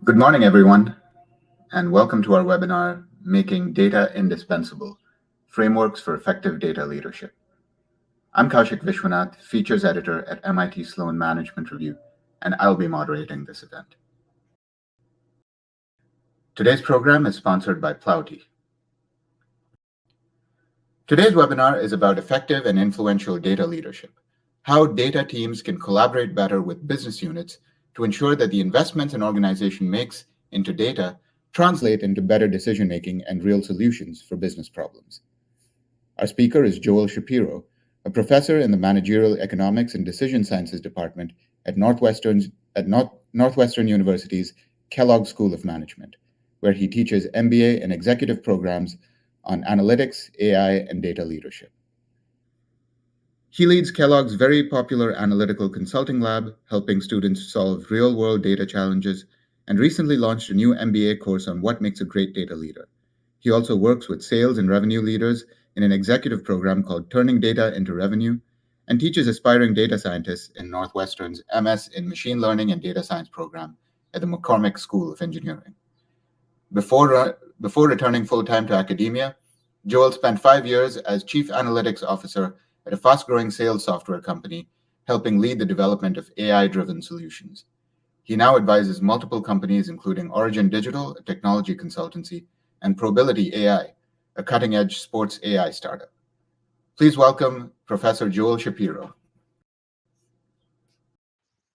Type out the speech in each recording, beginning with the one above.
Good morning, everyone, and welcome to our webinar, Making Data Indispensable, Frameworks for Effective Data Leadership. I'm Kaushik Vishwanath, Features Editor at MIT Sloan Management Review, and I'll be moderating this event. Today's program is sponsored by Plowty. Today's webinar is about effective and influential data leadership, how data teams can collaborate better with business units to ensure that the investments an organization makes into data translate into better decision-making and real solutions for business problems. Our speaker is Joel Shapiro, a professor in the Managerial Economics and Decision Sciences Department at Northwestern University's Kellogg School of Management, where he teaches MBA and executive programs on analytics, AI, and data leadership. He leads Kellogg's very popular analytical consulting lab, helping students solve real-world data challenges, and recently launched a new MBA course on what makes a great data leader. He also works with sales and revenue leaders in an executive program called Turning Data into Revenue, and teaches aspiring data scientists in Northwestern's MS in Machine Learning and Data Science program at the McCormick School of Engineering. Before returning full-time to academia, Joel spent 5 years as Chief Analytics Officer at a fast-growing sales software company, helping lead the development of AI-driven solutions. He now advises multiple companies, including Origin Digital, a technology consultancy, and Probability AI, a cutting-edge sports AI startup. Please welcome Professor Joel Shapiro.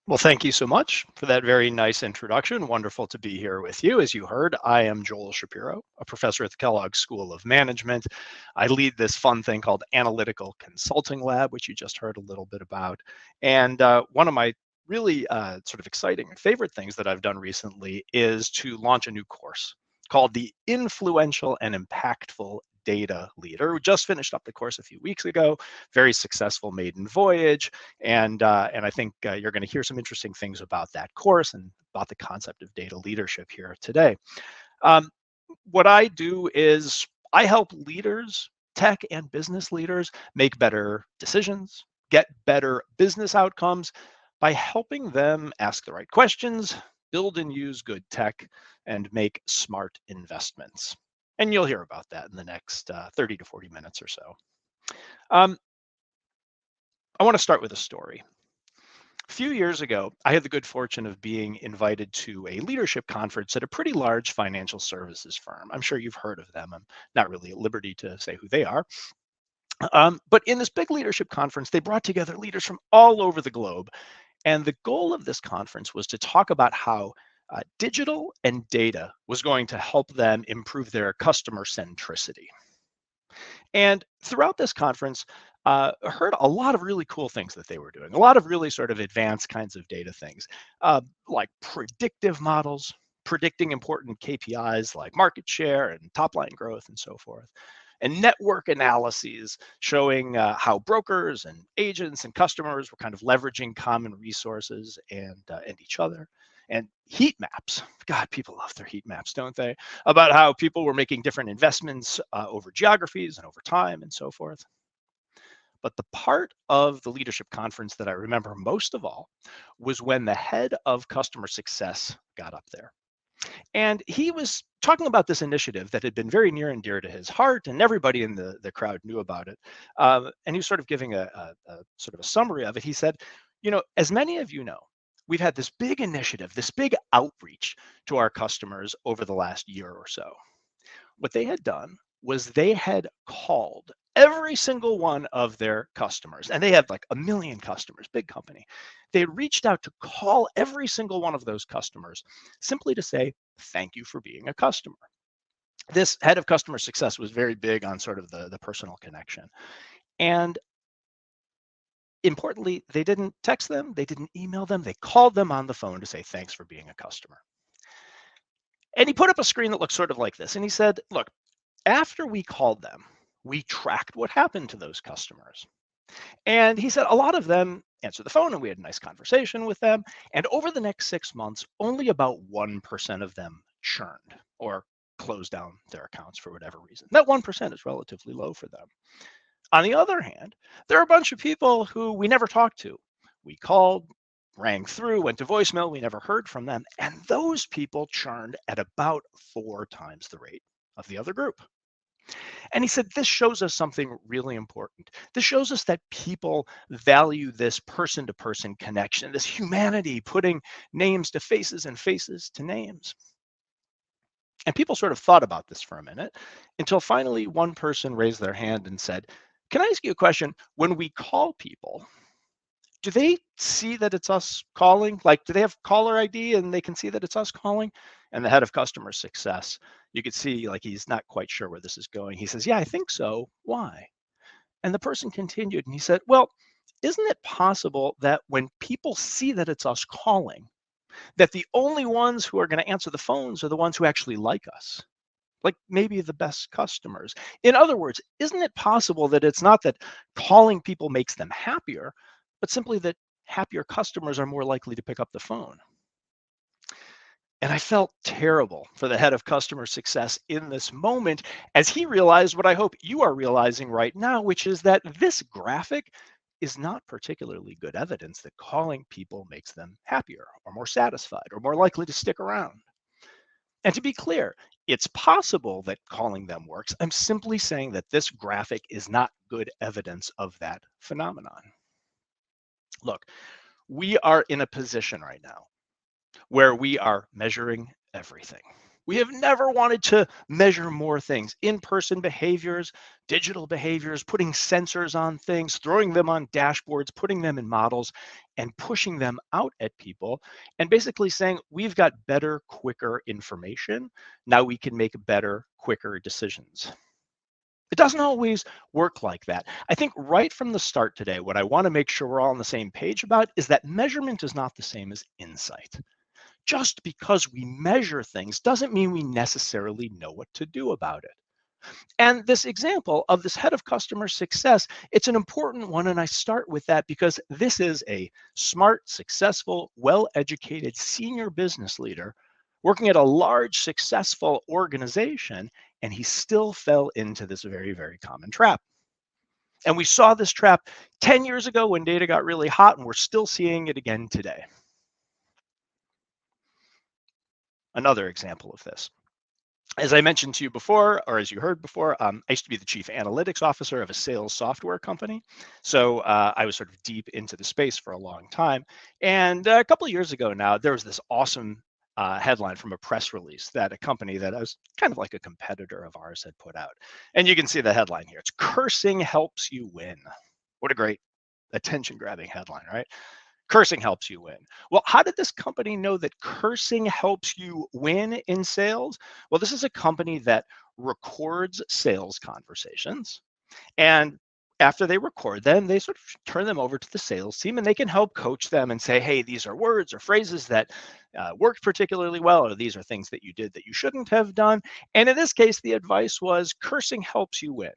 Well, thank you so much for that very nice introduction. Wonderful to be here with you. As you heard, I am Joel Shapiro, a professor at the Kellogg School of Management. I lead this fun thing called Analytical Consulting Lab, which you just heard a little bit about. And one of my really sort of exciting favorite things that I've done recently is to launch a new course called the Influential and Impactful Data Leader. We just finished up the course a few weeks ago. Very successful maiden voyage, and I think you're going to hear some interesting things about that course and about the concept of data leadership here today. What I do is I help leaders, tech and business leaders, make better decisions, get better business outcomes by helping them ask the right questions, build and use good tech, and make smart investments. And you'll hear about that in the next 30 to 40 minutes or so. I want to start with a story. A few years ago, I had the good fortune of being invited to a leadership conference at a pretty large financial services firm. I'm sure you've heard of them. I'm not really at liberty to say who they are. But in this big leadership conference, they brought together leaders from all over the globe. And the goal of this conference was to talk about how digital and data was going to help them improve their customer centricity. And throughout this conference, I heard a lot of really cool things that they were doing, a lot of really sort of advanced kinds of data things, like predictive models, predicting important KPIs like market share and top line growth and so forth, and network analyses showing how brokers and agents and customers were kind of leveraging common resources and each other. And heat maps. God, people love their heat maps, don't they? About how people were making different investments over geographies and over time and so forth. But the part of the leadership conference that I remember most of all was when the head of customer success got up there. And he was talking about this initiative that had been very near and dear to his heart, and everybody in the crowd knew about it. And he was sort of giving a sort of a summary of it. He said, as many of you know, we've had this big initiative, this big outreach to our customers over the last year or so. What they had done was they had called every single one of their customers, and they have like 1 million customers, big company. They reached out to call every single one of those customers simply to say, thank you for being a customer. This head of customer success was very big on sort of the personal connection. And importantly, they didn't text them, they didn't email them, they called them on the phone to say, thanks for being a customer. And he put up a screen that looked sort of like this. And he said, look, after we called them, we tracked what happened to those customers. And he said a lot of them answered the phone and we had a nice conversation with them. And over the next 6 months, only about 1% of them churned or closed down their accounts for whatever reason. That 1% is relatively low for them. On the other hand, there are a bunch of people who we never talked to. We called, rang through, went to voicemail, we never heard from them. And those people churned at about 4 times the rate of the other group. And he said, this shows us something really important. This shows us that people value this person to person connection, this humanity, putting names to faces and faces to names. And people sort of thought about this for a minute until finally one person raised their hand and said, can I ask you a question? When we call people, do they see that it's us calling? Like, do they have caller ID and they can see that it's us calling? And the head of customer success, you could see like he's not quite sure where this is going. He says, yeah, I think so. Why? And the person continued and he said, well, isn't it possible that when people see that it's us calling, that the only ones who are going to answer the phones are the ones who actually like us? Like maybe the best customers. In other words, isn't it possible that it's not that calling people makes them happier, but simply that happier customers are more likely to pick up the phone? And I felt terrible for the head of customer success in this moment as he realized what I hope you are realizing right now, which is that this graphic is not particularly good evidence that calling people makes them happier or more satisfied or more likely to stick around. And to be clear, it's possible that calling them works. I'm simply saying that this graphic is not good evidence of that phenomenon. Look, we are in a position right now where we are measuring everything. We have never wanted to measure more things: in person behaviors, digital behaviors, putting sensors on things, throwing them on dashboards, putting them in models, and pushing them out at people, and basically saying, we've got better, quicker information. Now we can make better, quicker decisions. It doesn't always work like that. I think right from the start today, what I want to make sure we're all on the same page about is that measurement is not the same as insight. Just because we measure things doesn't mean we necessarily know what to do about it. And this example of this head of customer success, it's an important one. And I start with that because this is a smart, successful, well educated senior business leader working at a large, successful organization. And he still fell into this very, very common trap. And we saw this trap 10 years ago when data got really hot, and we're still seeing it again today. Another example of this. As I mentioned to you before, or as you heard before, I used to be the chief analytics officer of a sales software company. So I was sort of deep into the space for a long time. And a couple of years ago now, there was this awesome headline from a press release that a company that I was kind of like a competitor of ours had put out. And you can see the headline here. It's "Cursing Helps You Win." What a great attention grabbing headline, right? Cursing helps you win. Well, how did this company know that cursing helps you win in sales? Well, this is a company that records sales conversations. And after they record them, they sort of turn them over to the sales team and they can help coach them and say, hey, these are words or phrases that worked particularly well, or these are things that you did that you shouldn't have done. And in this case, the advice was cursing helps you win.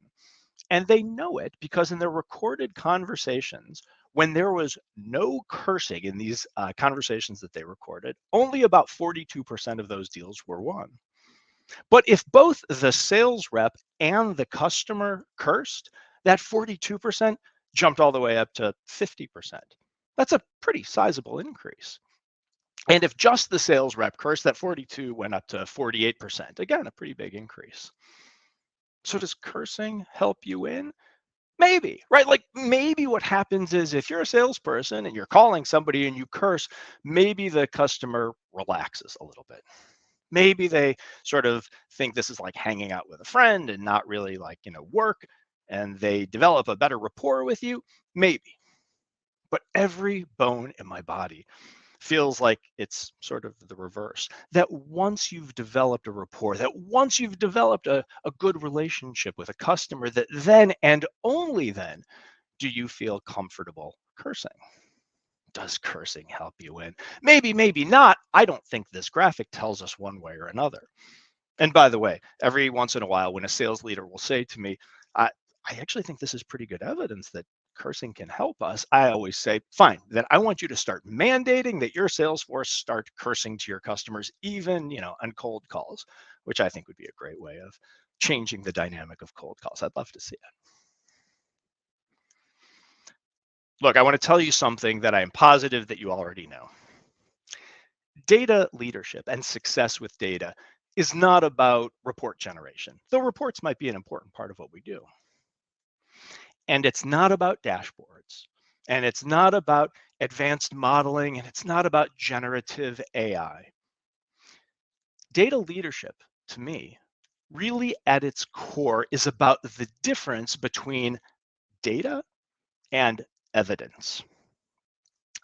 And they know it because in their recorded conversations, when there was no cursing in these conversations that they recorded, only about 42% of those deals were won. But if both the sales rep and the customer cursed, that 42% jumped all the way up to 50%. That's a pretty sizable increase. And if just the sales rep cursed, that 42 went up to 48%. Again, a pretty big increase. So does cursing help you win? Maybe, right? Like maybe what happens is if you're a salesperson and you're calling somebody and you curse, maybe the customer relaxes a little bit. Maybe they sort of think this is like hanging out with a friend and not really like, work, and they develop a better rapport with you. Maybe. But every bone in my body feels like it's sort of the reverse. That once you've developed a rapport, that once you've developed a good relationship with a customer, that then and only then do you feel comfortable cursing. Does cursing help you win? Maybe, maybe not. I don't think this graphic tells us one way or another. And by the way, every once in a while, when a sales leader will say to me, I actually think this is pretty good evidence that cursing can help us, I always say, fine, then I want you to start mandating that your sales force start cursing to your customers, even, on cold calls, which I think would be a great way of changing the dynamic of cold calls. I'd love to see it. Look, I want to tell you something that I am positive that you already know. Data leadership and success with data is not about report generation, though reports might be an important part of what we do. And it's not about dashboards, and it's not about advanced modeling, and it's not about generative AI. Data leadership, to me, really at its core is about the difference between data and evidence.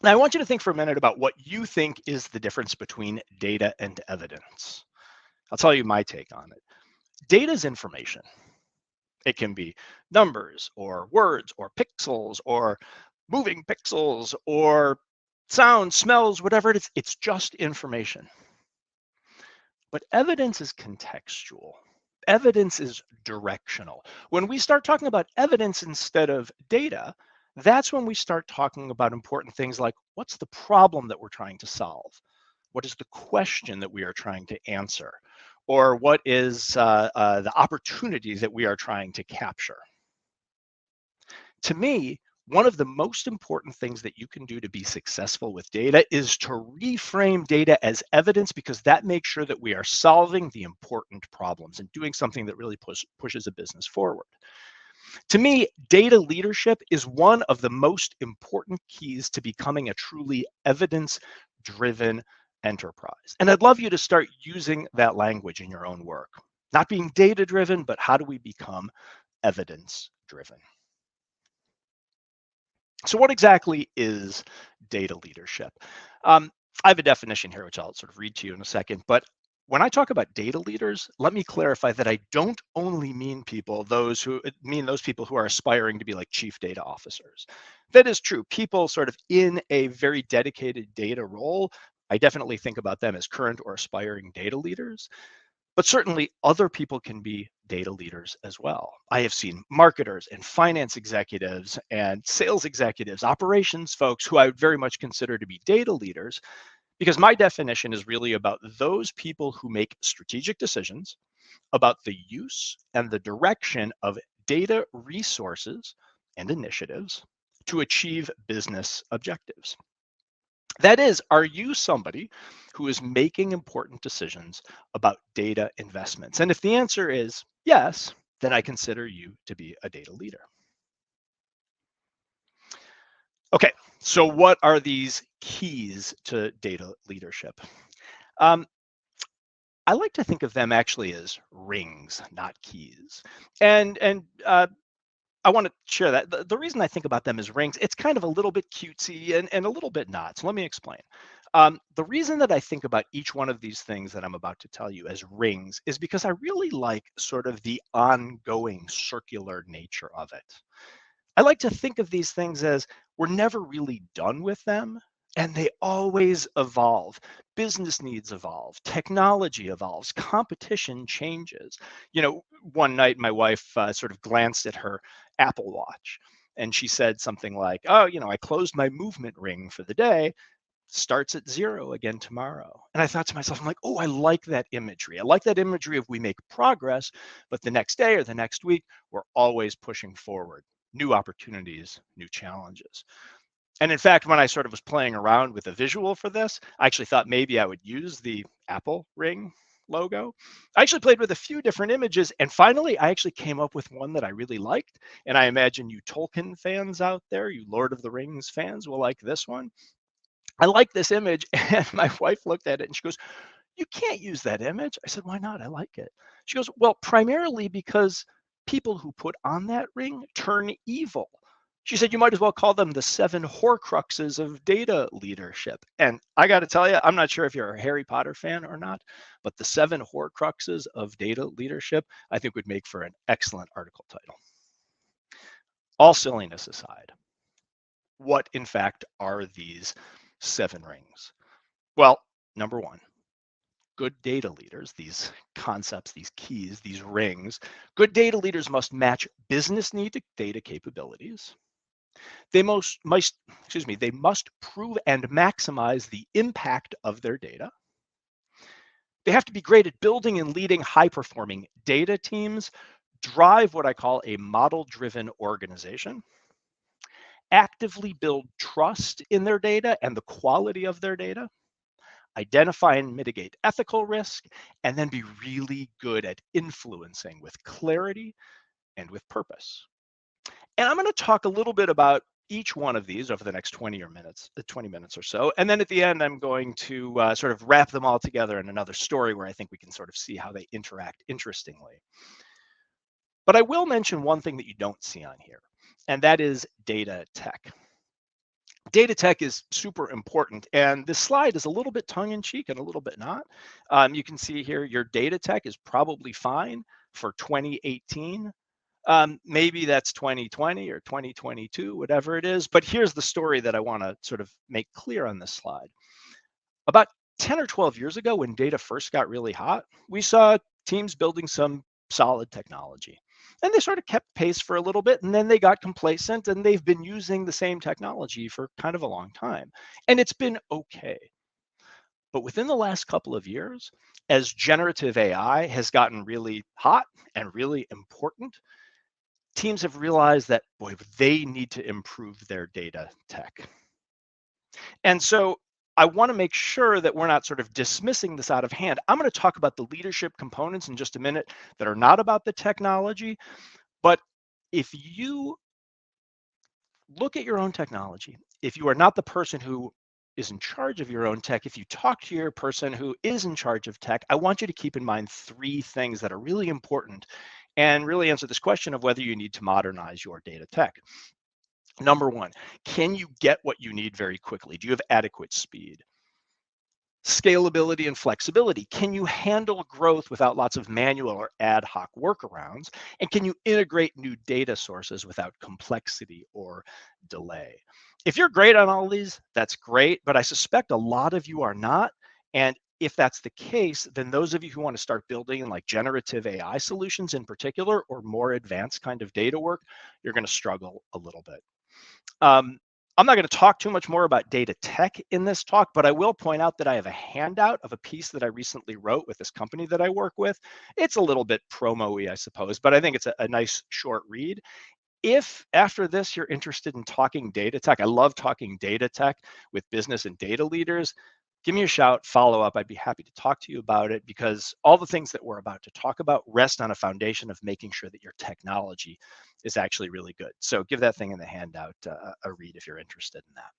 Now, I want you to think for a minute about what you think is the difference between data and evidence. I'll tell you my take on it. Data is information. It can be numbers or words or pixels or moving pixels or sounds, smells, whatever it is. It's just information. But evidence is contextual. Evidence is directional. When we start talking about evidence instead of data, that's when we start talking about important things like what's the problem that we're trying to solve? What is the question that we are trying to answer? Or what is the opportunity that we are trying to capture? To me, one of the most important things that you can do to be successful with data is to reframe data as evidence, because that makes sure that we are solving the important problems and doing something that really pushes a business forward. To me, data leadership is one of the most important keys to becoming a truly evidence-driven enterprise. And I'd love you to start using that language in your own work. Not being data-driven, but how do we become evidence-driven? So what exactly is data leadership? I have a definition here, which I'll sort of read to you in a second. But when I talk about data leaders, let me clarify that I don't only mean those people who are aspiring to be like chief data officers. That is true. People sort of in a very dedicated data role, I definitely think about them as current or aspiring data leaders. But certainly other people can be data leaders as well. I have seen marketers and finance executives and sales executives, operations folks who I would very much consider to be data leaders, because my definition is really about those people who make strategic decisions about the use and the direction of data resources and initiatives to achieve business objectives. That is, are you somebody who is making important decisions about data investments? And if the answer is yes, then I consider you to be a data leader. Okay, so what are these keys to data leadership? Um, I like to think of them actually as rings, not keys. And I want to share that. The reason I think about them as rings, it's kind of a little bit cutesy and a little bit not. So let me explain. The reason that I think about each one of these things that I'm about to tell you as rings is because I really like sort of the ongoing circular nature of it. I like to think of these things as we're never really done with them, and they always evolve. Business needs evolve, technology evolves, competition changes. One night my wife sort of glanced at her Apple Watch, and she said something like, "Oh, I closed my movement ring for the day. Starts at zero again tomorrow." And I thought to myself, I'm like, oh, I like that imagery. I like that imagery of we make progress, but the next day or the next week, we're always pushing forward. New opportunities, new challenges. And in fact, when I sort of was playing around with a visual for this, I actually thought maybe I would use the Apple ring logo. I actually played with a few different images, and finally I actually came up with one that I really liked. And I imagine you Tolkien fans out there, you Lord of the Rings fans, will like this one. I like this image. And my wife looked at it and she goes, "You can't use that image." I said, "Why not? I like it." She goes, "Well, primarily because people who put on that ring turn evil." She said, "You might as well call them the seven Horcruxes of data leadership." And I got to tell you, I'm not sure if you're a Harry Potter fan or not, but the seven Horcruxes of data leadership, I think would make for an excellent article title. All silliness aside, what in fact are these seven rings? Well, number one, good data leaders, these concepts, these keys, these rings, good data leaders must match business need to data capabilities. They must prove and maximize the impact of their data. They have to be great at building and leading high-performing data teams, drive what I call a model-driven organization, actively build trust in their data and the quality of their data, identify and mitigate ethical risk, and then be really good at influencing with clarity and with purpose. And I'm going to talk a little bit about each one of these over the next 20 minutes or so. And then at the end, I'm going to sort of wrap them all together in another story where I think we can sort of see how they interact interestingly. But I will mention one thing that you don't see on here, and that is data tech. Data tech is super important, and this slide is a little bit tongue-in-cheek and a little bit not. You can see here your data tech is probably fine for 2018. Maybe that's 2020 or 2022, whatever it is. But here's the story that I want to sort of make clear on this slide. About 10 or 12 years ago, when data first got really hot, we saw teams building some solid technology. And they sort of kept pace for a little bit, and then they got complacent, and they've been using the same technology for kind of a long time. And it's been okay. But within the last couple of years, as generative AI has gotten really hot and really important, teams have realized that, boy, they need to improve their data tech. And so I want to make sure that we're not sort of dismissing this out of hand. I'm going to talk about the leadership components in just a minute that are not about the technology. But if you look at your own technology, if you are not the person who is in charge of your own tech, if you talk to your person who is in charge of tech, I want you to keep in mind three things that are really important and really answer this question of whether you need to modernize your data tech. Number one, can you get what you need very quickly? Do you have adequate speed? Scalability and flexibility. Can you handle growth without lots of manual or ad hoc workarounds? And can you integrate new data sources without complexity or delay? If you're great on all these, that's great, but I suspect a lot of you are not. And if that's the case, then those of you who want to start building like generative AI solutions in particular, or more advanced kind of data work, you're going to struggle a little bit. I'm not going to talk too much more about data tech in this talk, but I will point out that I have a handout of a piece that I recently wrote with this company that I work with. It's a little bit promo-y, I suppose, but I think it's a nice short read. If after this you're interested in talking data tech, I love talking data tech with business and data leaders, give me a shout, follow up. I'd be happy to talk to you about it because all the things that we're about to talk about rest on a foundation of making sure that your technology is actually really good. So give that thing in the handout a read if you're interested in that.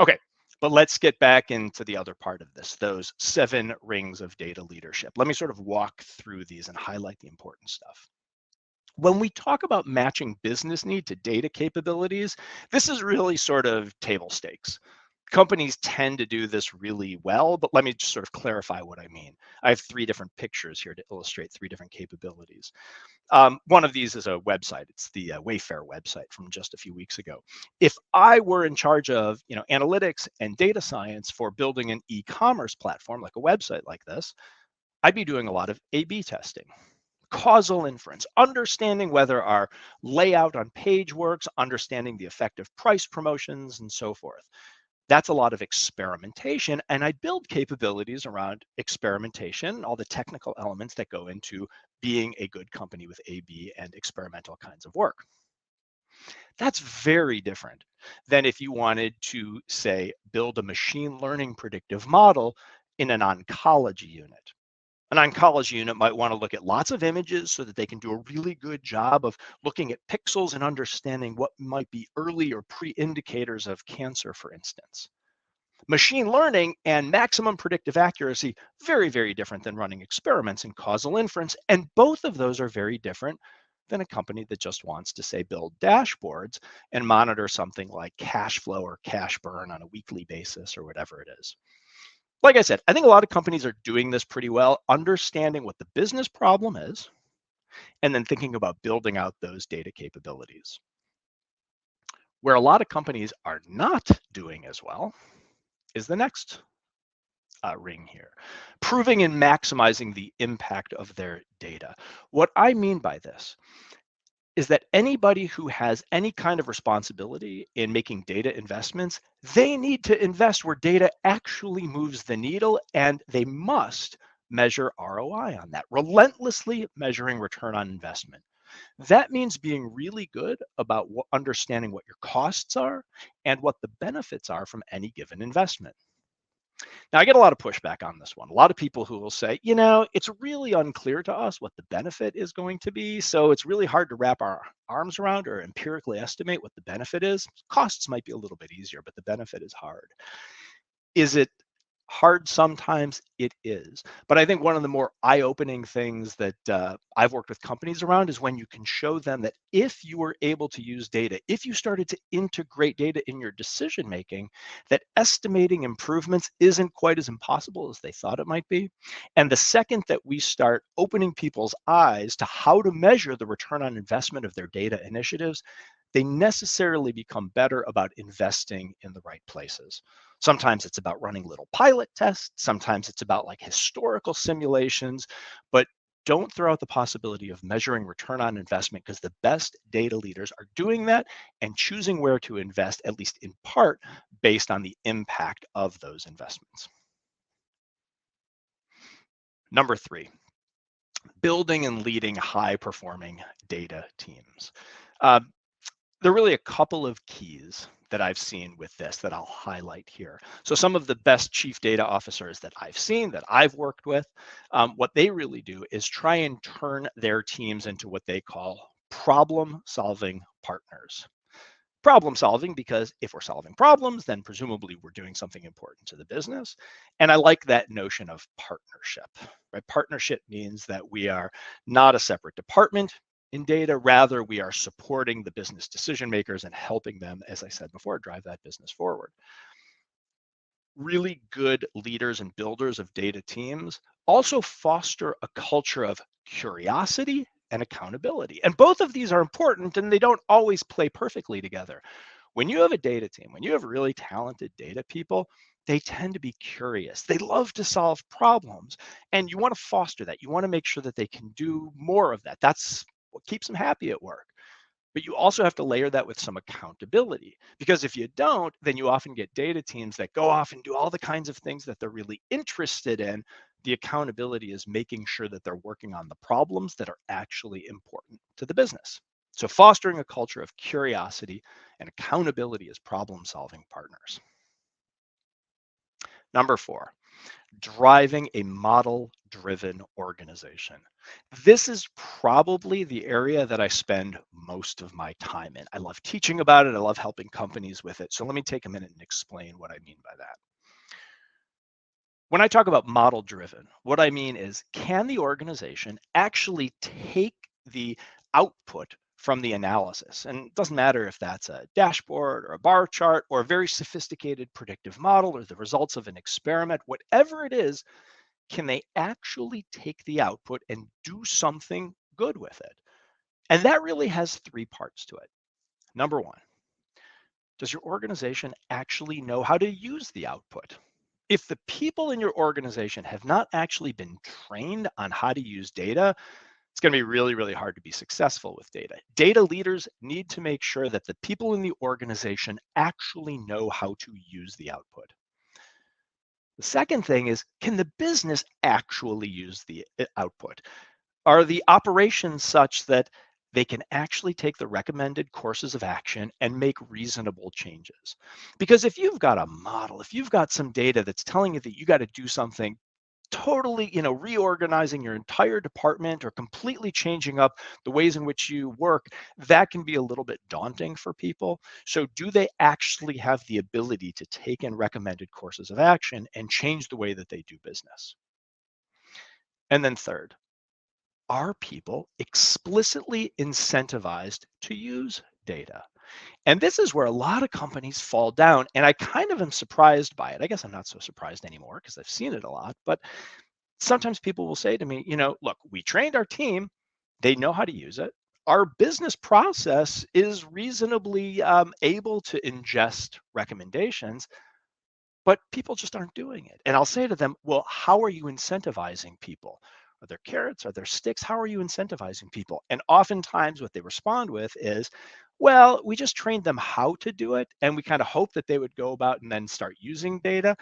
Okay, but let's get back into the other part of this, those 7 rings of data leadership. Let me sort of walk through these and highlight the important stuff. When we talk about matching business need to data capabilities, this is really sort of table stakes. Companies tend to do this really well, but let me just sort of clarify what I mean. I have 3 different pictures here to illustrate 3 different capabilities. One of these is a website. It's the Wayfair website from just a few weeks ago. If I were in charge of analytics and data science for building an e-commerce platform like a website like this, I'd be doing a lot of A/B testing. Causal inference, understanding whether our layout on page works, understanding the effect of price promotions, and so forth. That's a lot of experimentation, and I build capabilities around experimentation, all the technical elements that go into being a good company with A/B and experimental kinds of work. That's very different than if you wanted to, say, build a machine learning predictive model in an oncology unit. An oncology unit might want to look at lots of images so that they can do a really good job of looking at pixels and understanding what might be early or pre-indicators of cancer, for instance. Machine learning and maximum predictive accuracy, very, very different than running experiments in causal inference. And both of those are very different than a company that just wants to, say, build dashboards and monitor something like cash flow or cash burn on a weekly basis or whatever it is. Like I said, I think a lot of companies are doing this pretty well, understanding what the business problem is, and then thinking about building out those data capabilities. Where a lot of companies are not doing as well is the next ring here, proving and maximizing the impact of their data. What I mean by this is that anybody who has any kind of responsibility in making data investments, they need to invest where data actually moves the needle, and they must measure ROI on that, relentlessly measuring return on investment. That means being really good about understanding what your costs are and what the benefits are from any given investment. Now, I get a lot of pushback on this one. A lot of people who will say, it's really unclear to us what the benefit is going to be. So it's really hard to wrap our arms around or empirically estimate what the benefit is. Costs might be a little bit easier, but the benefit is hard. Is it hard? Sometimes it is. But I think one of the more eye-opening things that I've worked with companies around is when you can show them that if you were able to use data, if you started to integrate data in your decision making, that estimating improvements isn't quite as impossible as they thought it might be. And the second that we start opening people's eyes to how to measure the return on investment of their data initiatives, they necessarily become better about investing in the right places. Sometimes it's about running little pilot tests. Sometimes it's about like historical simulations, but don't throw out the possibility of measuring return on investment, because the best data leaders are doing that and choosing where to invest, at least in part, based on the impact of those investments. Number 3, building and leading high performing data teams. Uh, there are really a couple of keys that I've seen with this that I'll highlight here. So some of the best chief data officers that I've seen, that I've worked with, what they really do is try and turn their teams into what they call problem-solving partners. Problem solving, because if we're solving problems, then presumably we're doing something important to the business. And I like that notion of partnership, right? Partnership means that we are not a separate department in data. Rather, we are supporting the business decision makers and helping them, as I said before, drive that business forward. Really good leaders and builders of data teams also foster a culture of curiosity and accountability. And both of these are important, and they don't always play perfectly together. When you have a data team, when you have really talented data people, they tend to be curious. They love to solve problems, and you want to foster that. You want to make sure that they can do more of that. That's what keeps them happy at work. But you also have to layer that with some accountability, because if you don't, then you often get data teams that go off and do all the kinds of things that they're really interested in. The accountability is making sure that they're working on the problems that are actually important to the business. So fostering a culture of curiosity and accountability as problem-solving partners. Number 4, driving a model-driven organization. This is probably the area that I spend most of my time in. I love teaching about it. I love helping companies with it. So let me take a minute and explain what I mean by that. When I talk about model-driven, what I mean is, can the organization actually take the output from the analysis? And it doesn't matter if that's a dashboard or a bar chart or a very sophisticated predictive model or the results of an experiment, whatever it is, can they actually take the output and do something good with it? And that really has 3 parts to it. Number 1, does your organization actually know how to use the output? If the people in your organization have not actually been trained on how to use data, it's going to be really, really hard to be successful with data. Data leaders need to make sure that the people in the organization actually know how to use the output. The second thing is, can the business actually use the output? Are the operations such that they can actually take the recommended courses of action and make reasonable changes? Because if you've got a model, if you've got some data that's telling you that you got to do something totally, reorganizing your entire department or completely changing up the ways in which you work, that can be a little bit daunting for people. So do they actually have the ability to take in recommended courses of action and change the way that they do business? And then third, are people explicitly incentivized to use data? And this is where a lot of companies fall down. And I kind of am surprised by it. I guess I'm not so surprised anymore because I've seen it a lot. But sometimes people will say to me, look, we trained our team, they know how to use it. Our business process is reasonably able to ingest recommendations, but people just aren't doing it. And I'll say to them, well, how are you incentivizing people? Are there carrots? Are there sticks? How are you incentivizing people? And oftentimes what they respond with is, well, we just trained them how to do it, and we kind of hope that they would go about and then start using data.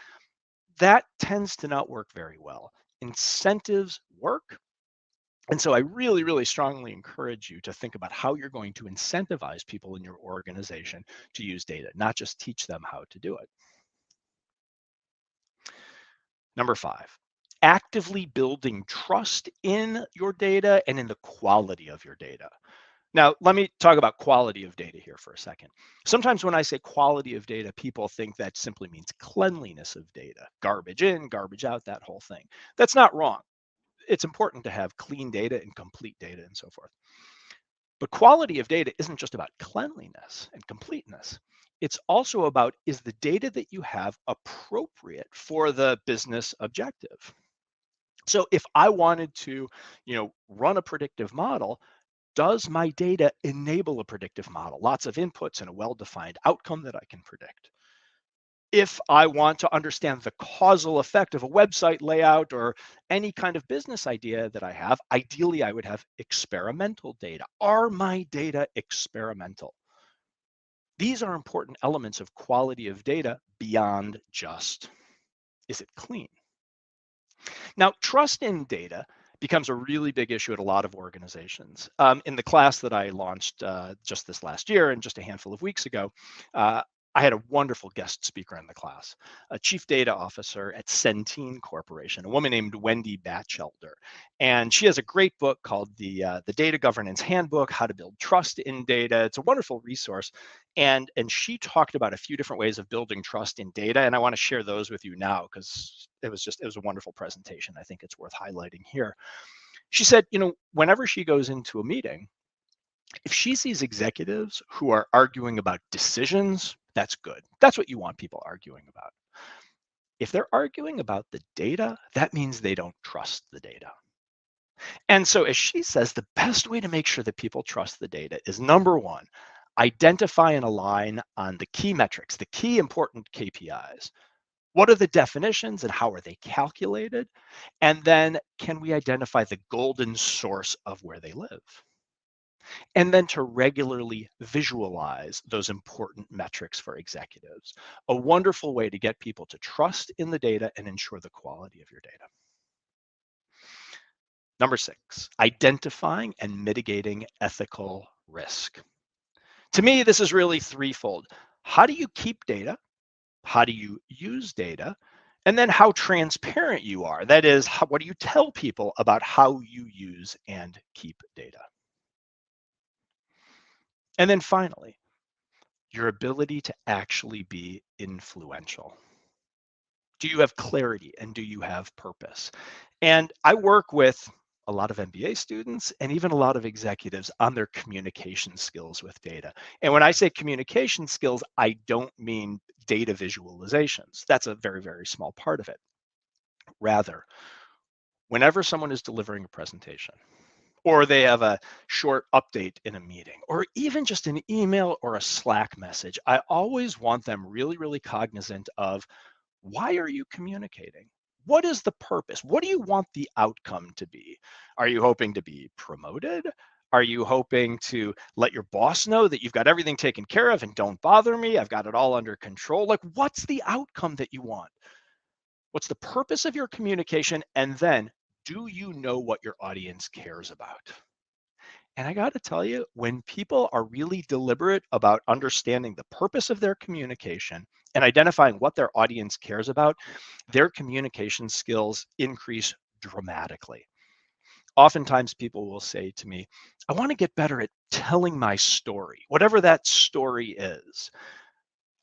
That tends to not work very well. Incentives work, And so I really, really strongly encourage you to think about how you're going to incentivize people in your organization to use data, not just teach them how to do it. Number 5, actively building trust in your data and in the quality of your data. Now, let me talk about quality of data here for a second. Sometimes when I say quality of data, people think that simply means cleanliness of data, garbage in, garbage out, that whole thing. That's not wrong. It's important to have clean data and complete data and so forth. But quality of data isn't just about cleanliness and completeness. It's also about, is the data that you have appropriate for the business objective? So if I wanted to, run a predictive model, does my data enable a predictive model? Lots of inputs and a well-defined outcome that I can predict. If I want to understand the causal effect of a website layout or any kind of business idea that I have, ideally I would have experimental data. Are my data experimental? These are important elements of quality of data beyond just, is it clean? Now, trust in data becomes a really big issue at a lot of organizations. In the class that I launched just this last year and just a handful of weeks ago, I had a wonderful guest speaker in the class, a chief data officer at Centene Corporation, a woman named Wendy Batchelder. And she has a great book called the Data Governance Handbook, How to Build Trust in Data. It's a wonderful resource. And she talked about a few different ways of building trust in data. And I want to share those with you now because it was a wonderful presentation. I think it's worth highlighting here. She said, whenever she goes into a meeting, if she sees executives who are arguing about decisions, that's good. That's what you want people arguing about. If they're arguing about the data, that means they don't trust the data. And so, as she says, the best way to make sure that people trust the data is, number one, identify and align on the key metrics, the key important KPIs. What are the definitions and how are they calculated? And then can we identify the golden source of where they live? And then to regularly visualize those important metrics for executives. A wonderful way to get people to trust in the data and ensure the quality of your data. Number 6, identifying and mitigating ethical risk. To me, this is really threefold. How do you keep data? How do you use data? And then how transparent you are. That is, what do you tell people about how you use and keep data? And then finally, your ability to actually be influential. Do you have clarity and do you have purpose? And I work with a lot of MBA students and even a lot of executives on their communication skills with data. And when I say communication skills, I don't mean data visualizations. That's a very, very small part of it. Rather, whenever someone is delivering a presentation, or they have a short update in a meeting, or even just an email or a Slack message, I always want them really, really cognizant of, why are you communicating? What is the purpose? What do you want the outcome to be? Are you hoping to be promoted? Are you hoping to let your boss know that you've got everything taken care of and don't bother me? I've got it all under control. Like, what's the outcome that you want? What's the purpose of your communication? And then, do you know what your audience cares about? And I got to tell you, when people are really deliberate about understanding the purpose of their communication and identifying what their audience cares about, their communication skills increase dramatically. Oftentimes, people will say to me, I want to get better at telling my story, whatever that story is.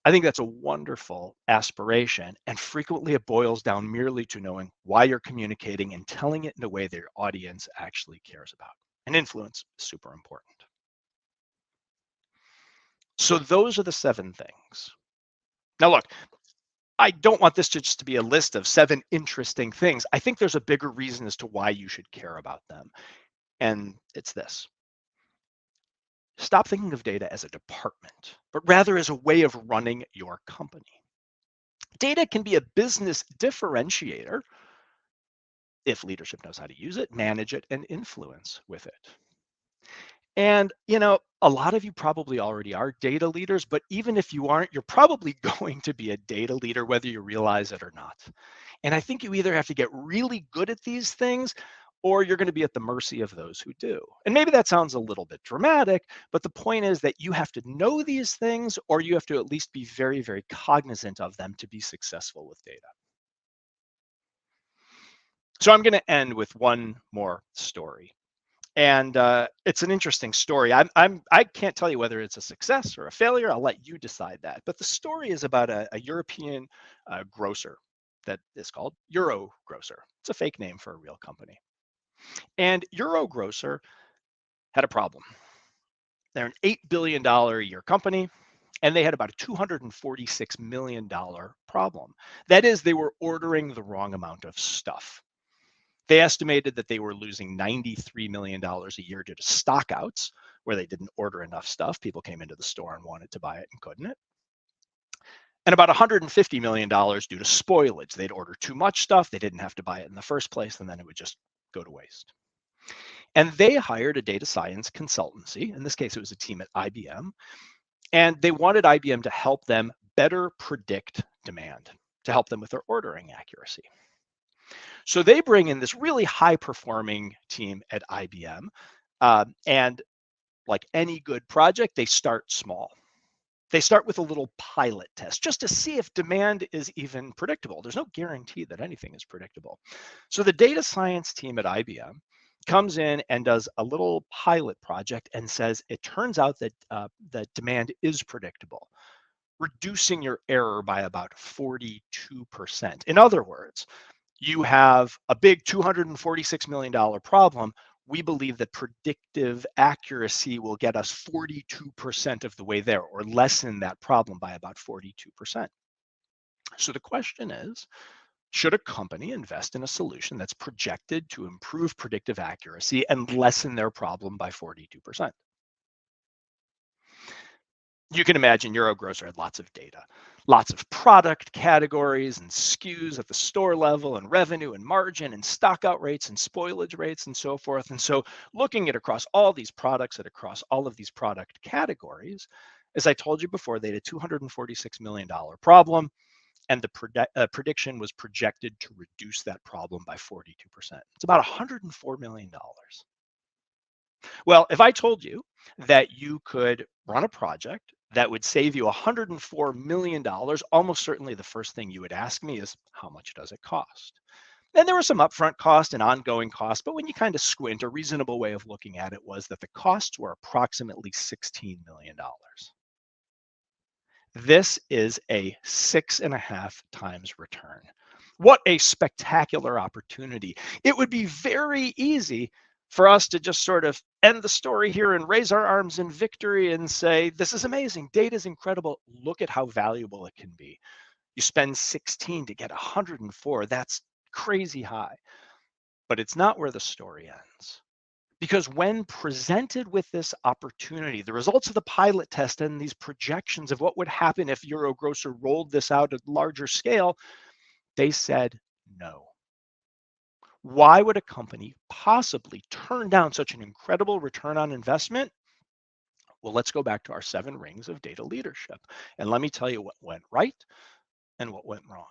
I think that's a wonderful aspiration. And frequently, it boils down merely to knowing why you're communicating and telling it in a way that your audience actually cares about. And influence is super important. So those are the 7 things. Now, look, I don't want this to just to be a list of 7 interesting things. I think there's a bigger reason as to why you should care about them. And it's this. Stop thinking of data as a department, but rather as a way of running your company. Data can be a business differentiator if leadership knows how to use it, manage it, and influence with it. And, a lot of you probably already are data leaders, but even if you aren't, you're probably going to be a data leader, whether you realize it or not. And I think you either have to get really good at these things, or you're going to be at the mercy of those who do. And maybe that sounds a little bit dramatic, but the point is that you have to know these things, or you have to at least be very, very cognizant of them to be successful with data. So I'm going to end with one more story. And it's an interesting story. I can't tell you whether it's a success or a failure. I'll let you decide that. But the story is about a European grocer that is called Euro Grocer. It's a fake name for a real company. And Euro Grocer had a problem. They're an $8 billion a year company, and they had about a $246 million problem. That is, they were ordering the wrong amount of stuff. They estimated that they were losing $93 million a year due to stockouts, where they didn't order enough stuff. People came into the store and wanted to buy it and couldn't it. And about $150 million due to spoilage. They'd order too much stuff. They didn't have to buy it in the first place, and then it would just go to waste. And they hired a data science consultancy. In this case, it was a team at IBM. And they wanted IBM to help them better predict demand, to help them with their ordering accuracy. So they bring in this really high performing team at IBM. And like any good project, they start small. They start with a little pilot test just to see if demand is even predictable. There's no guarantee that anything is predictable. So the data science team at IBM comes in and does a little pilot project and says it turns out that that demand is predictable, reducing your error by about 42%. In other words, you have a big $246 million problem. We believe that predictive accuracy will get us 42% of the way there, or lessen that problem by about 42%. So the question is, should a company invest in a solution that's projected to improve predictive accuracy and lessen their problem by 42%? You can imagine Eurogrocer had lots of data, lots of product categories and SKUs at the store level, and revenue and margin and stockout rates and spoilage rates and so forth. And so looking at across all these products and across all of these product categories, as I told you before, they had a $246 million problem, and the prediction was projected to reduce that problem by 42%. It's about $104 million. Well, if I told you that you could run a project that would save you $104 million, almost certainly the first thing you would ask me is, how much does it cost? And there was some upfront cost and ongoing cost, but when you kind of squint, a reasonable way of looking at it was that the costs were approximately $16 million. This is a 6.5 times return. What a spectacular opportunity. It would be very easy for us to just sort of end the story here and raise our arms in victory and say, this is amazing. Data is incredible. Look at how valuable it can be. You spend 16 to get 104. That's crazy high. But it's not where the story ends. Because when presented with this opportunity, the results of the pilot test and these projections of what would happen if Eurogrocer rolled this out at larger scale, they said no. Why would a company possibly turn down such an incredible return on investment? Well, let's go back to our 7 rings of data leadership. And let me tell you what went right and what went wrong.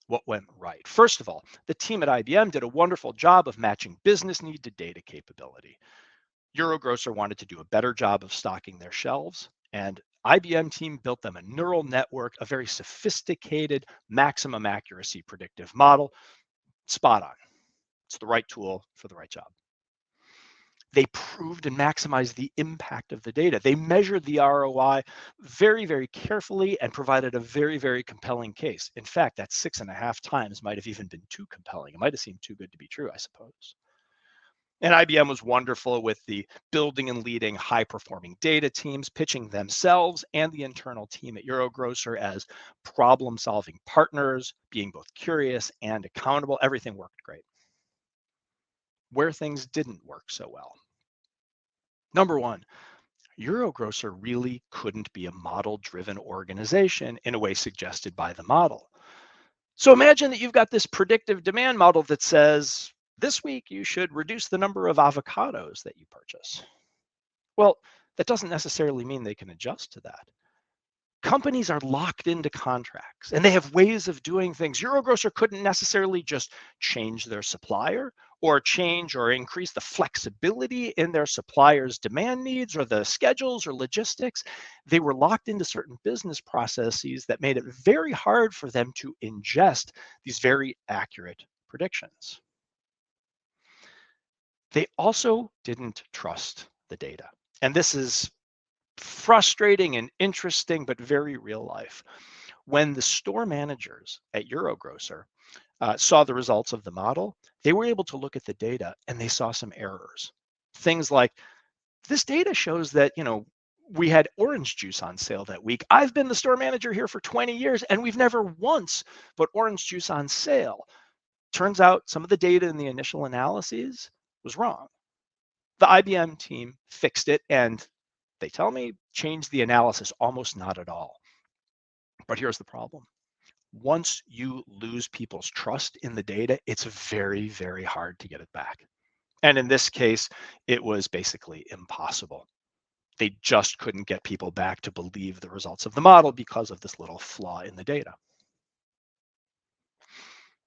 What went right? First of all, the team at IBM did a wonderful job of matching business need to data capability. Eurogrocer wanted to do a better job of stocking their shelves, and IBM team built them a neural network, a very sophisticated maximum accuracy predictive model. Spot on. It's the right tool for the right job. They proved and maximized the impact of the data. They measured the ROI very, very carefully and provided a very, very compelling case. In fact, that 6.5 times might have even been too compelling. It might have seemed too good to be true, I suppose. And IBM was wonderful with the building and leading high-performing data teams, pitching themselves and the internal team at Eurogrocer as problem-solving partners, being both curious and accountable. Everything worked great. Where things didn't work so well. Number one, Eurogrocer really couldn't be a model-driven organization in a way suggested by the model. So imagine that you've got this predictive demand model that says, this week you should reduce the number of avocados that you purchase. Well, that doesn't necessarily mean they can adjust to that. Companies are locked into contracts and they have ways of doing things. Eurogrocer couldn't necessarily just change their supplier or change or increase the flexibility in their suppliers' demand needs or the schedules or logistics. They were locked into certain business processes that made it very hard for them to ingest these very accurate predictions. They also didn't trust the data. And this is frustrating and interesting, but very real life. When the store managers at Eurogrocer saw the results of the model, they were able to look at the data and they saw some errors. Things like, this data shows that, we had orange juice on sale that week. I've been the store manager here for 20 years and we've never once put orange juice on sale. Turns out some of the data in the initial analyses was wrong. The IBM team fixed it and they tell me changed the analysis almost not at all. But here's the problem. Once you lose people's trust in the data, it's very, very hard to get it back. And in this case, it was basically impossible. They just couldn't get people back to believe the results of the model because of this little flaw in the data.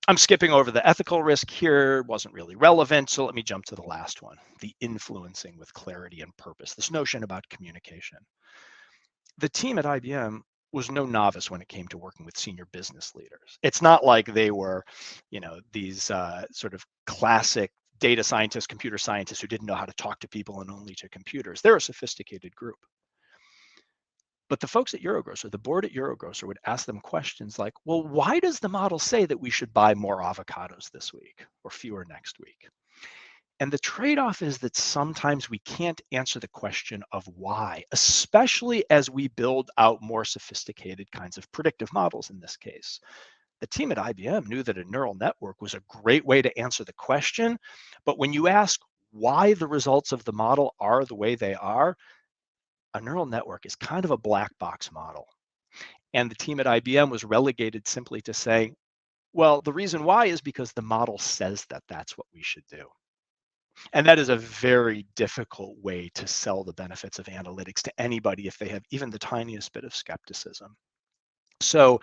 I'm skipping over the ethical risk here, wasn't really relevant, so let me jump to the last one, the influencing with clarity and purpose, this notion about communication. The team at IBM was no novice when it came to working with senior business leaders. It's not like they were, these sort of classic data scientists, computer scientists who didn't know how to talk to people and only to computers. They're a sophisticated group. But the folks at Eurogrocer, the board at Eurogrocer would ask them questions like, well, why does the model say that we should buy more avocados this week or fewer next week? And the trade-off is that sometimes we can't answer the question of why, especially as we build out more sophisticated kinds of predictive models in this case. The team at IBM knew that a neural network was a great way to answer the question, but when you ask why the results of the model are the way they are, a neural network is kind of a black box model. And the team at IBM was relegated simply to saying, well, the reason why is because the model says that that's what we should do. And that is a very difficult way to sell the benefits of analytics to anybody if they have even the tiniest bit of skepticism. So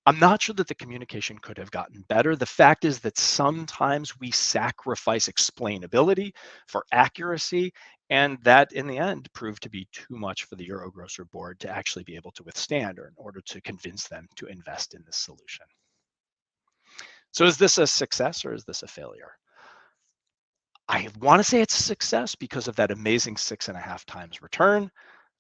I'm not sure that the communication could have gotten better. The fact is that sometimes we sacrifice explainability for accuracy, and that in the end proved to be too much for the Eurogrocer board to actually be able to withstand, or in order to convince them to invest in this solution. So is this a success or is this a failure? I want to say it's a success because of that amazing 6.5 times return.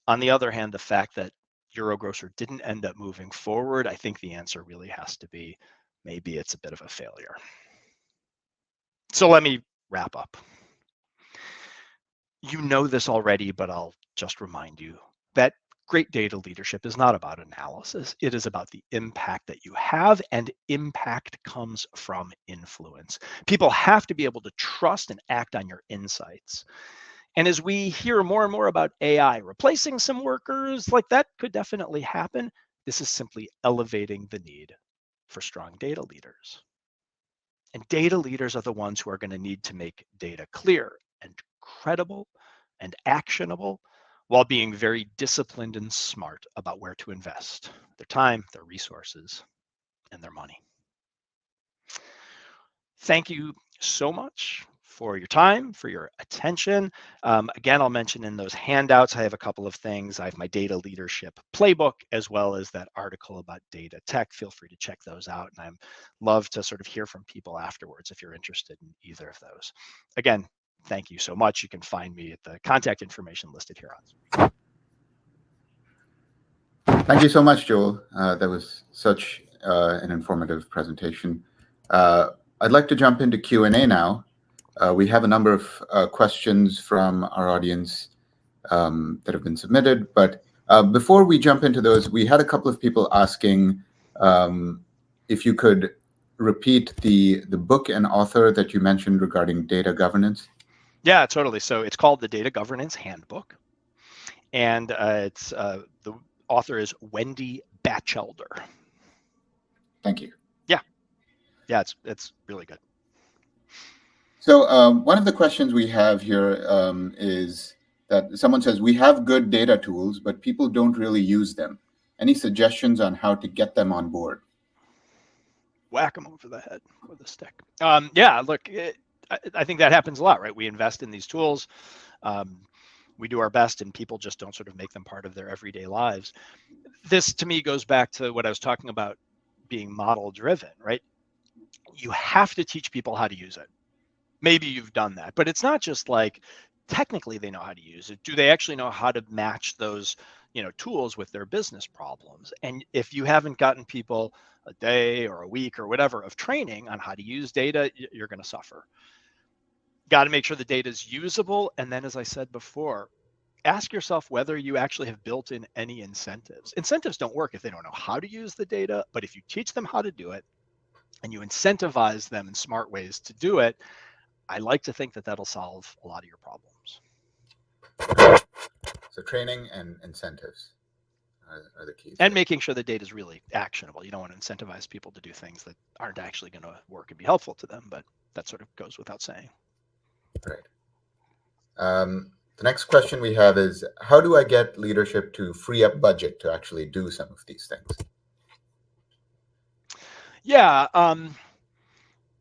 On the other hand, the fact that Eurogrocer didn't end up moving forward, I think the answer really has to be maybe it's a bit of a failure. So let me wrap up. You know this already, but I'll just remind you that great data leadership is not about analysis. It is about the impact that you have, and impact comes from influence. People have to be able to trust and act on your insights. And as we hear more and more about AI replacing some workers, like that could definitely happen. This is simply elevating the need for strong data leaders. And data leaders are the ones who are going to need to make data clear and credible and actionable, while being very disciplined and smart about where to invest their time, their resources, and their money. Thank you so much for your time, for your attention. Again, I'll mention in those handouts, I have a couple of things. I have my data leadership playbook, as well as that article about data tech. Feel free to check those out. And I'd love to sort of hear from people afterwards if you're interested in either of those. Again, thank you so much. You can find me at the contact information listed here on. Thank you so much, Joel. That was such an informative presentation. I'd like to jump into Q&A now. We have a number of questions from our audience that have been submitted, but before we jump into those, we had a couple of people asking if you could repeat the book and author that you mentioned regarding data governance. Yeah, totally. So it's called the Data Governance Handbook, and it's the author is Wendy Batchelder. Thank you. Yeah, it's really good. So one of the questions we have here is that someone says, we have good data tools, but people don't really use them. Any suggestions on how to get them on board? Whack them over the head with a stick. Yeah, look, I think that happens a lot, right? We invest in these tools. We do our best, and people just don't sort of make them part of their everyday lives. This, to me, goes back to what I was talking about being model driven, right? You have to teach people how to use it. Maybe you've done that, but it's not just like technically they know how to use it. Do they actually know how to match those, tools with their business problems? And if you haven't gotten people a day or a week or whatever of training on how to use data, you're going to suffer. Got to make sure the data is usable. And then, as I said before, ask yourself whether you actually have built in any incentives. Incentives don't work if they don't know how to use the data, but if you teach them how to do it and you incentivize them in smart ways to do it, I like to think that that'll solve a lot of your problems. So training and incentives are the keys. And making sure the data is really actionable. You don't want to incentivize people to do things that aren't actually going to work and be helpful to them, but that sort of goes without saying. Right. The next question we have is, how do I get leadership to free up budget to actually do some of these things? Yeah.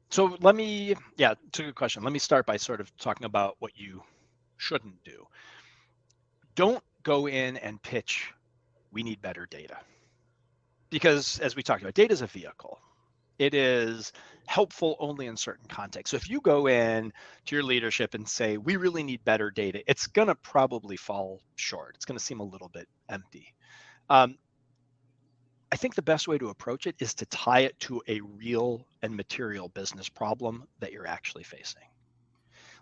So it's a good question. Let me start by sort of talking about what you shouldn't do. Don't go in and pitch, we need better data. Because as we talked about, data is a vehicle. It is helpful only in certain contexts. So if you go in to your leadership and say, we really need better data, it's going to probably fall short. It's going to seem a little bit empty. I think the best way to approach it is to tie it to a real and material business problem that you're actually facing.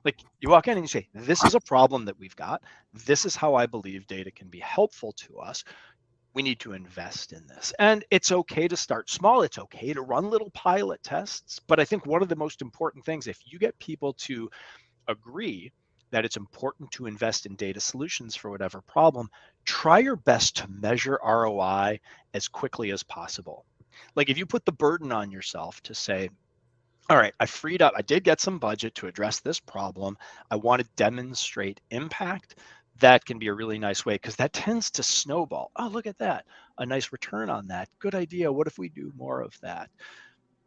Like you walk in and you say, this is a problem that we've got. This is how I believe data can be helpful to us. We need to invest in this. And it's okay to start small. It's okay to run little pilot tests. But I think one of the most important things, if you get people to agree that it's important to invest in data solutions for whatever problem, try your best to measure ROI as quickly as possible. Like if you put the burden on yourself to say, all right, I did get some budget to address this problem. I want to demonstrate impact. That can be a really nice way because that tends to snowball. Oh, look at that. A nice return on that. Good idea. What if we do more of that?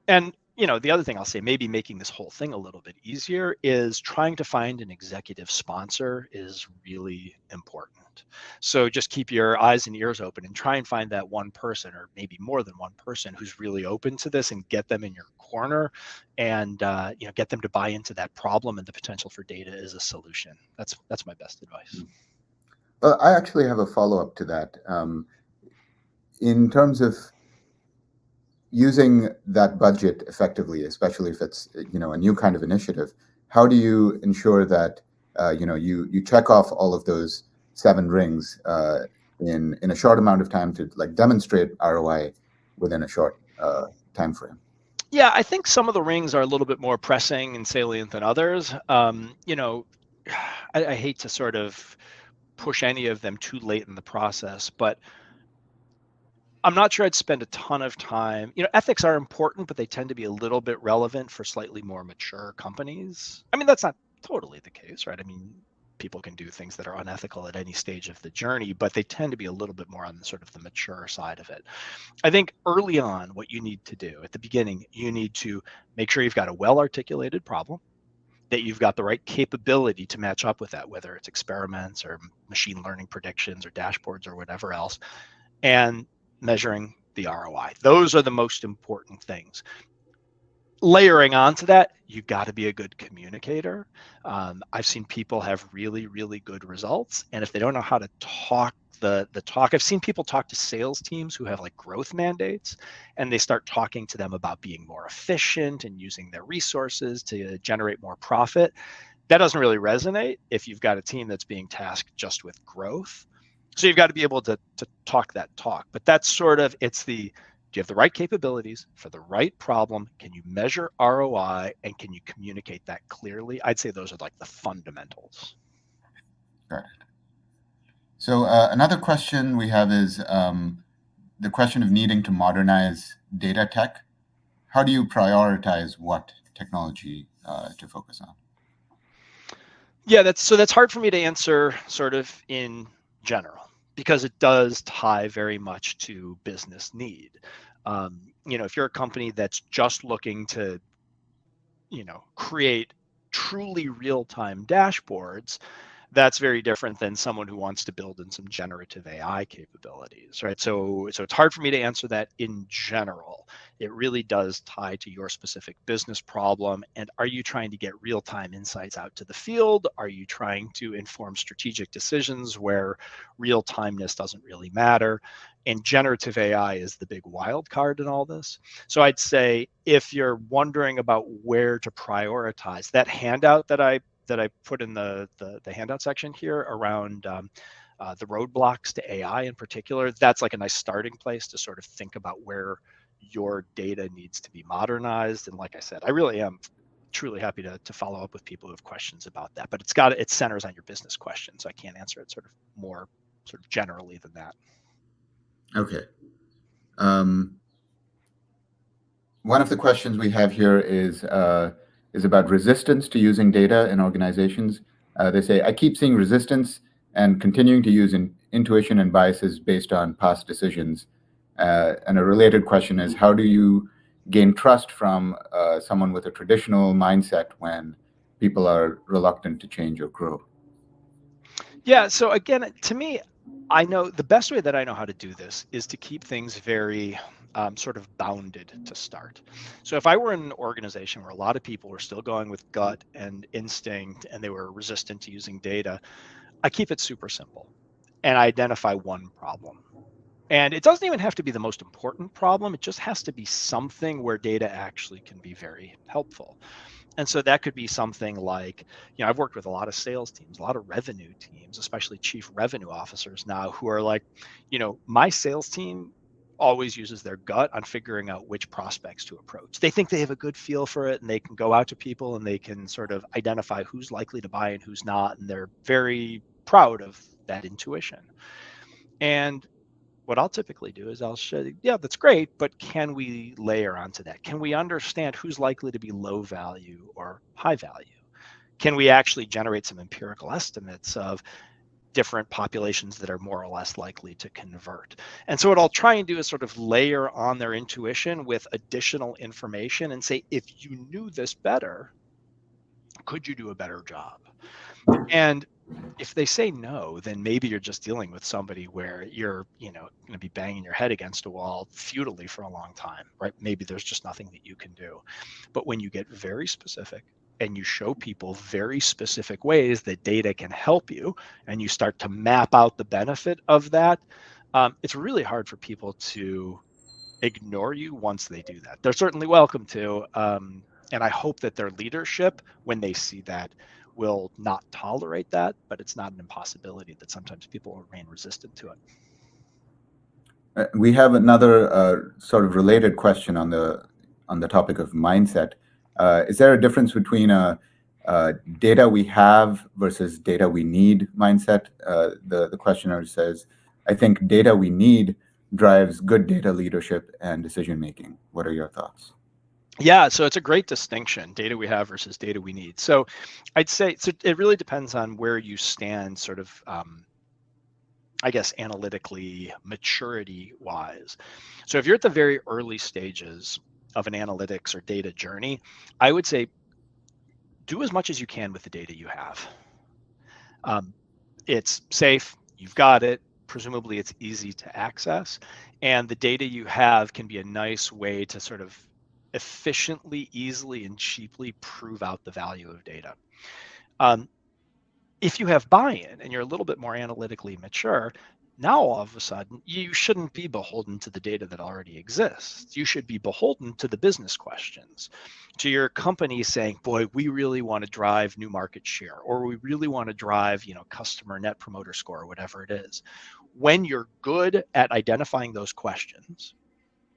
And the other thing I'll say, maybe making this whole thing a little bit easier, is trying to find an executive sponsor is really important. So just keep your eyes and ears open and try and find that one person, or maybe more than one person, who's really open to this, and get them in your corner, and get them to buy into that problem and the potential for data as a solution. That's my best advice. I actually have a follow-up to that. In terms of using that budget effectively, especially if it's a new kind of initiative, how do you ensure that you check off all of those 7 rings in a short amount of time to demonstrate ROI within a short time frame? Yeah, I think some of the rings are a little bit more pressing and salient than others. I hate to sort of push any of them too late in the process, but I'm not sure I'd spend a ton of time. Ethics are important, but they tend to be a little bit relevant for slightly more mature companies. I mean, that's not totally the case, right? I mean, people can do things that are unethical at any stage of the journey, but they tend to be a little bit more on sort of the mature side of it. I think early on, what you need to do at the beginning, you need to make sure you've got a well-articulated problem, that you've got the right capability to match up with that, whether it's experiments or machine learning predictions or dashboards or whatever else, and measuring the ROI. Those are the most important things. Layering onto that, you got to be a good communicator. I've seen people have really, really good results, and if they don't know how to talk the talk, I've seen people talk to sales teams who have growth mandates, and they start talking to them about being more efficient and using their resources to generate more profit. That doesn't really resonate if you've got a team that's being tasked just with growth. So you've got to be able to talk that talk. But that's sort of, do you have the right capabilities for the right problem? Can you measure ROI, and can you communicate that clearly? I'd say those are the fundamentals. Got it. So another question we have is the question of needing to modernize data tech. How do you prioritize what technology to focus on? Yeah, that's hard for me to answer sort of in general, because it does tie very much to business need. If you're a company that's just looking to create truly real-time dashboards, that's very different than someone who wants to build in some generative AI capabilities, right? So it's hard for me to answer that in general. It really does tie to your specific business problem. And are you trying to get real-time insights out to the field? Are you trying to inform strategic decisions where real-timeness doesn't really matter? And generative AI is the big wild card in all this. So I'd say if you're wondering about where to prioritize, that handout that I put in the handout section here around the roadblocks to AI in particular, that's like a nice starting place to sort of think about where your data needs to be modernized. And like I said, I really am truly happy to follow up with people who have questions about that. But it centers on your business questions. So I can't answer it sort of more sort of generally than that. Okay. One of the questions we have here is about resistance to using data in organizations. They say, I keep seeing resistance and continuing to use intuition and biases based on past decisions. And a related question is, how do you gain trust from someone with a traditional mindset when people are reluctant to change or grow? Yeah. So again, to me, I know the best way that I know how to do this is to keep things very sort of bounded to start. So if I were in an organization where a lot of people were still going with gut and instinct and they were resistant to using data, I keep it super simple and I identify one problem. And it doesn't even have to be the most important problem. It just has to be something where data actually can be very helpful. And so that could be something like, I've worked with a lot of sales teams, a lot of revenue teams, especially chief revenue officers now who are like, my sales team always uses their gut on figuring out which prospects to approach. They think they have a good feel for it and they can go out to people and they can sort of identify who's likely to buy and who's not. And they're very proud of that intuition. And what I'll typically do is I'll say, yeah, that's great, but can we layer onto that? Can we understand who's likely to be low value or high value? Can we actually generate some empirical estimates of different populations that are more or less likely to convert? And so what I'll try and do is sort of layer on their intuition with additional information and say, if you knew this better, could you do a better job? And if they say no, then maybe you're just dealing with somebody where you're, going to be banging your head against a wall futilely for a long time, right? Maybe there's just nothing that you can do. But when you get very specific and you show people very specific ways that data can help you, and you start to map out the benefit of that, it's really hard for people to ignore you once they do that. They're certainly welcome to. And I hope that their leadership, when they see that, will not tolerate that, but it's not an impossibility that sometimes people remain resistant to it. We have another sort of related question on the topic of mindset. Is there a difference between a data we have versus data we need mindset? The questioner says, I think data we need drives good data leadership and decision making. What are your thoughts? Yeah, so it's a great distinction, data we have versus data we need. So I'd say it really depends on where you stand sort of I guess analytically maturity wise. So if you're at the very early stages of an analytics or data journey, I would say do as much as you can with the data you have. It's safe, you've got it, presumably it's easy to access, and the data you have can be a nice way to sort of efficiently, easily, and cheaply prove out the value of data. If you have buy-in and you're a little bit more analytically mature, now all of a sudden you shouldn't be beholden to the data that already exists. You should be beholden to the business questions, to your company saying, boy, we really want to drive new market share, or we really want to drive, customer net promoter score, or whatever it is. When you're good at identifying those questions,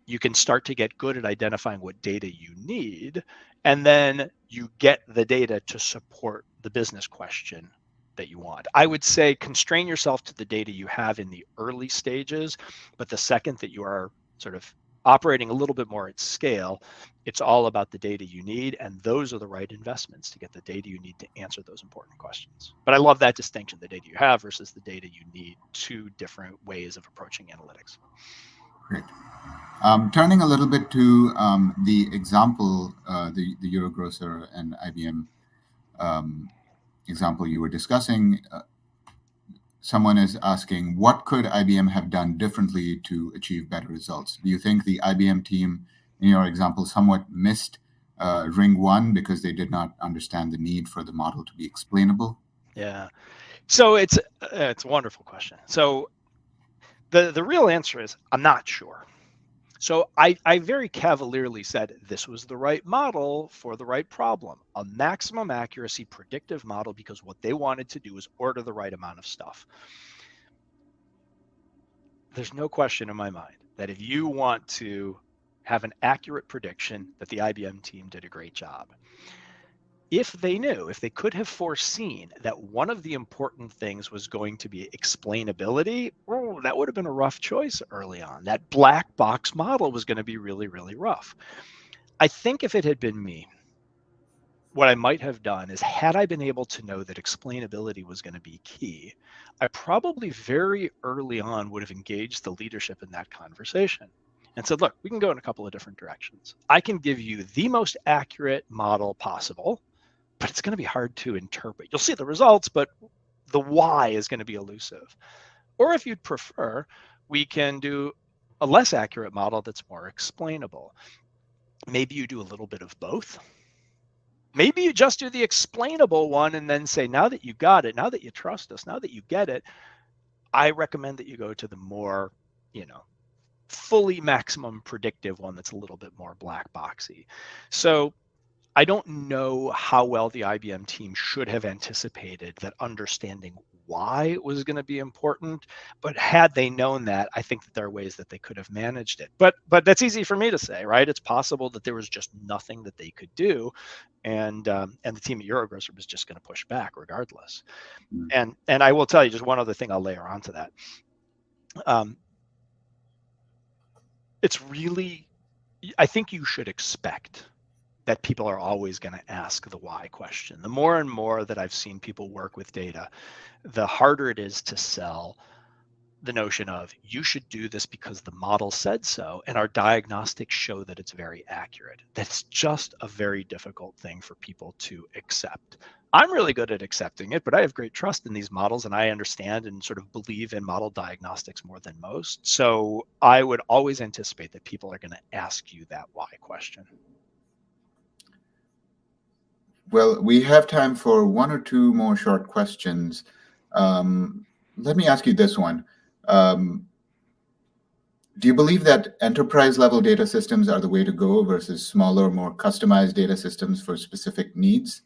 you can start to get good at identifying what data you need, and then you get the data to support the business question that you want. I would say constrain yourself to the data you have in the early stages, but the second that you are sort of operating a little bit more at scale, it's all about the data you need, and those are the right investments to get the data you need to answer those important questions. But I love that distinction, the data you have versus the data you need, two different ways of approaching analytics. Great. Turning a little bit to the example, the Eurogrocer and IBM example you were discussing, someone is asking, what could IBM have done differently to achieve better results? Do you think the IBM team, in your example, somewhat missed ring one because they did not understand the need for the model to be explainable? Yeah. So it's a wonderful question. So the real answer is I'm not sure. So I very cavalierly said this was the right model for the right problem, a maximum accuracy predictive model, because what they wanted to do is order the right amount of stuff. There's no question in my mind that if you want to have an accurate prediction, that the IBM team did a great job. If they could have foreseen that one of the important things was going to be explainability, that would have been a rough choice early on. That black box model was going to be really, really rough. I think if it had been me, what I might have done is, had I been able to know that explainability was going to be key, I probably very early on would have engaged the leadership in that conversation and said, look, we can go in a couple of different directions. I can give you the most accurate model possible, but it's going to be hard to interpret. You'll see the results, but the why is going to be elusive. Or if you'd prefer, we can do a less accurate model that's more explainable. Maybe you do a little bit of both. Maybe you just do the explainable one and then say, now that you got it, now that you trust us, now that you get it, I recommend that you go to the more, fully maximum predictive one that's a little bit more black boxy. So I don't know how well the IBM team should have anticipated that understanding why was going to be important, but had they known that, I think that there are ways that they could have managed it. But that's easy for me to say, right? It's possible that there was just nothing that they could do, and the team at Eurogrocer was just going to push back regardless. And I will tell you just one other thing I'll layer onto that. It's really, I think you should expect that people are always going to ask the why question. The more and more that I've seen people work with data, the harder it is to sell the notion of, you should do this because the model said so, and our diagnostics show that it's very accurate. That's just a very difficult thing for people to accept. I'm really good at accepting it, but I have great trust in these models, and I understand and sort of believe in model diagnostics more than most. So I would always anticipate that people are going to ask you that why question. Well, we have time for one or two more short questions. Let me ask you this one. Do you believe that enterprise-level data systems are the way to go versus smaller, more customized data systems for specific needs?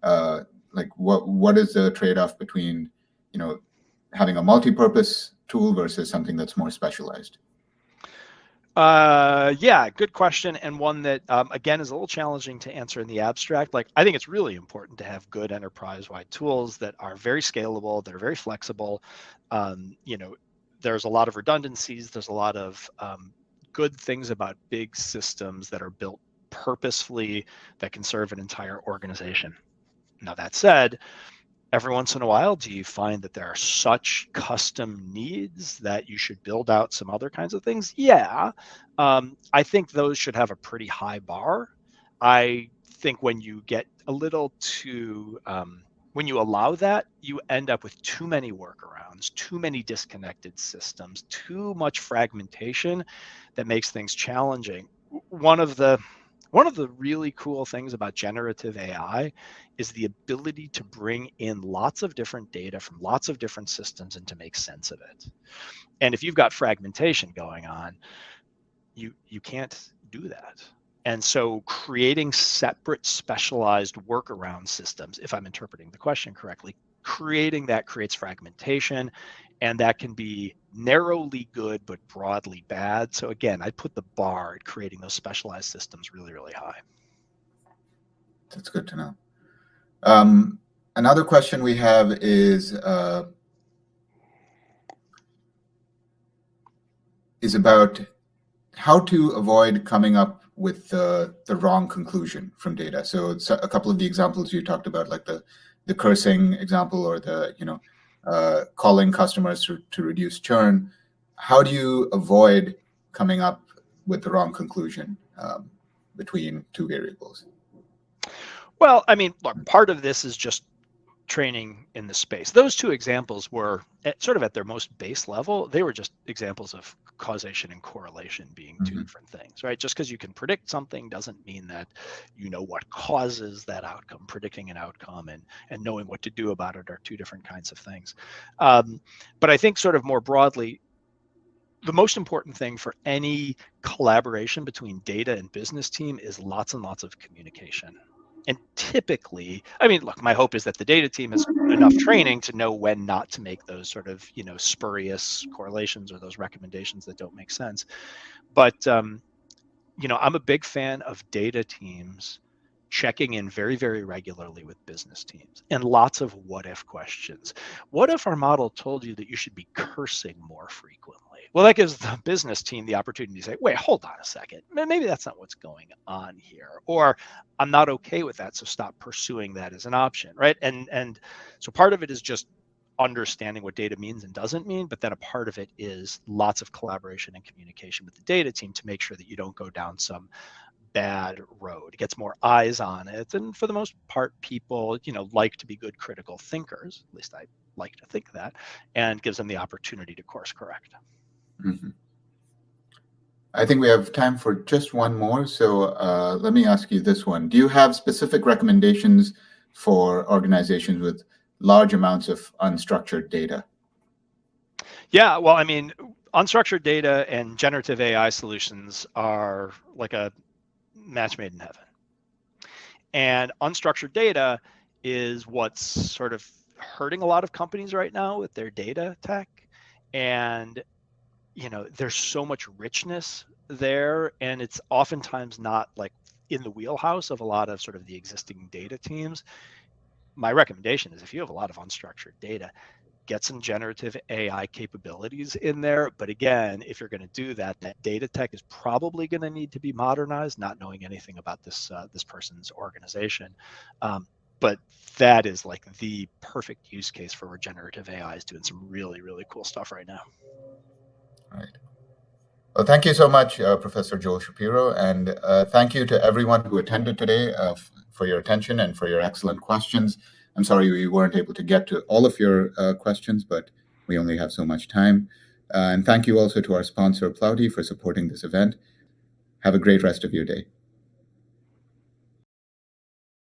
Like, what is the trade-off between, having a multi-purpose tool versus something that's more specialized? Yeah, good question, and one that again is a little challenging to answer in the abstract. Like, I think it's really important to have good enterprise-wide tools that are very scalable, that are very flexible. There's a lot of redundancies. There's a lot of good things about big systems that are built purposefully that can serve an entire organization. Now, that said, every once in a while, do you find that there are such custom needs that you should build out some other kinds of things? Yeah. I think those should have a pretty high bar. I think when you get a little too, when you allow that, you end up with too many workarounds, too many disconnected systems, too much fragmentation that makes things challenging. One of the really cool things about generative AI is the ability to bring in lots of different data from lots of different systems and to make sense of it. And if you've got fragmentation going on, you can't do that. And so creating separate specialized workaround systems, if I'm interpreting the question correctly, creating that creates fragmentation, and that can be narrowly good but broadly bad. So again, I put the bar at creating those specialized systems really, really high. That's good to know. Another question we have is about how to avoid coming up with the wrong conclusion from data. So it's a couple of the examples you talked about, like the cursing example, or the calling customers to reduce churn. How do you avoid coming up with the wrong conclusion between two variables? Well, I mean, look, part of this is just training in the space. Those two examples were sort of at their most base level. They were just examples of causation and correlation being two Mhm. different things, right? Just because you can predict something doesn't mean that you know what causes that outcome. Predicting an outcome and knowing what to do about it are two different kinds of things. But I think sort of more broadly, the most important thing for any collaboration between data and business team is lots and lots of communication. And typically, I mean, look, my hope is that the data team has enough training to know when not to make those sort of, spurious correlations or those recommendations that don't make sense. But I'm a big fan of data teams checking in very, very regularly with business teams and lots of what if questions. What if our model told you that you should be cursing more frequently? Well, that gives the business team the opportunity to say, wait, hold on a second. Maybe that's not what's going on here. Or I'm not okay with that, so stop pursuing that as an option, right? And so part of it is just understanding what data means and doesn't mean, but then a part of it is lots of collaboration and communication with the data team to make sure that you don't go down some bad road. It gets more eyes on it. And for the most part, people, like to be good critical thinkers. At least I like to think that, and gives them the opportunity to course correct. Mhm. I think we have time for just one more. So let me ask you this one. Do you have specific recommendations for organizations with large amounts of unstructured data? Yeah, well, I mean, unstructured data and generative AI solutions are like a match made in heaven. And unstructured data is what's sort of hurting a lot of companies right now with their data tech. And there's so much richness there, and it's oftentimes not like in the wheelhouse of a lot of sort of the existing data teams. My recommendation is if you have a lot of unstructured data, get some generative AI capabilities in there. But again, if you're going to do that, that data tech is probably going to need to be modernized, not knowing anything about this person's organization. But that is like the perfect use case for where generative AI is doing some really, really cool stuff right now. Right. Well, thank you so much, Professor Joel Shapiro, and thank you to everyone who attended today for your attention and for your excellent questions. I'm sorry we weren't able to get to all of your questions, but we only have so much time. And thank you also to our sponsor, Plowdy, for supporting this event. Have a great rest of your day.